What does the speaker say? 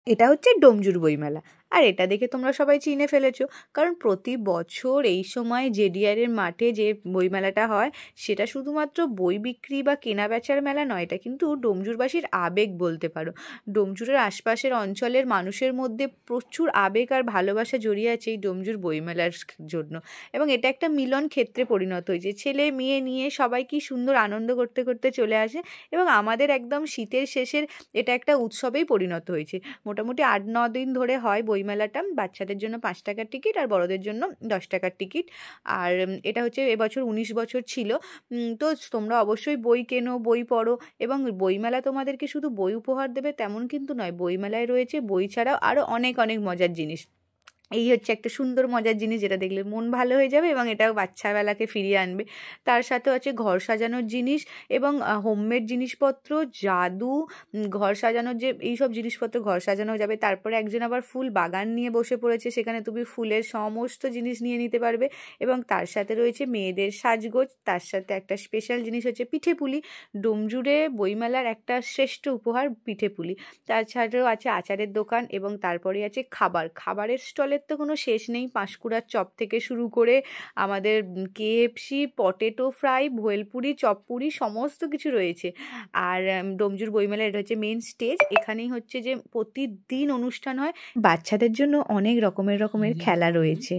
এটা হচ্ছে ডোমজুর বইমেলা। আর এটা দেখে তোমরা সবাই চিনে ফেলেছো, কারণ প্রতি বছর এই সময় জেডিআর-এর মাঠে যে বইমেলাটা হয় সেটা শুধুমাত্র বই বিক্রি বা কেনা বেচার মেলা নয়, এটা কিন্তু ডোমজুরবাসীর আবেগ বলতে পারো। ডোমজুরের আশপাশের অঞ্চলের মানুষের মধ্যে প্রচুর আবেগ আর ভালোবাসা জড়িয়ে আছে এই ডোমজুর বইমেলার জন্য। এবং এটা একটা মিলন ক্ষেত্রে পরিণত হয়েছে, ছেলে মেয়ে নিয়ে সবাই কি সুন্দর আনন্দ করতে করতে চলে আসে। এবং আমাদের একদম শীতের শেষের এটা একটা উৎসবেই পরিণত হয়েছে। মোটামুটি 8-9 দিন ধরে হয় বইমেলাটা। বাচ্চাদের জন্য 5 টাকার টিকিট আর বড়দের জন্য 10 টাকার টিকিট। আর এটা হচ্ছে এবছর 19 বছর ছিল। তো তোমরা অবশ্যই বই কেনো, বই পড়ো। এবং বইমেলা তোমাদেরকে শুধু বই উপহার দেবে তেমন কিন্তু নয়, বইমেলায় রয়েছে বই ছাড়াও আরও অনেক অনেক মজার জিনিস। এই হচ্ছে একটা সুন্দর মজার জিনিস যেটা দেখলে মন ভালো হয়ে যাবে এবং এটাও বাচ্চাবেলাকে ফিরিয়ে আনবে। তার সাথেও আছে ঘর সাজানোর জিনিস এবং হোমমেড জিনিসপত্র, জাদু, ঘর সাজানোর যে এইসব জিনিসপত্র ঘর সাজানো যাবে। তারপরে একজন আবার ফুল বাগান নিয়ে বসে পড়েছে, সেখানে তুমি ফুলের সমস্ত জিনিস নিয়ে নিতে পারবে। এবং তার সাথে রয়েছে মেয়েদের সাজগোজ, তার সাথে একটা স্পেশাল জিনিস হচ্ছে পিঠেপুলি। ডোমজুড়ে বইমেলার একটা শ্রেষ্ঠ উপহার পিঠেপুলি। তাছাড়াও আছে আচারের দোকান এবং তারপরে আছে খাবারের স্টলের তো কোনো শেষ নেই। পাঁশকুড়ার চপ থেকে শুরু করে আমাদের কেএফসি, পটেটো ফ্রাই, ভেলপুরি, চপপুরি সমস্ত কিছু রয়েছে। আর ডোমজুর বইমেলা এটা হচ্ছে মেন স্টেজ, এখানেই হচ্ছে যে প্রতিদিন অনুষ্ঠান হয়। বাচ্চাদের জন্য অনেক রকমের খেলা রয়েছে।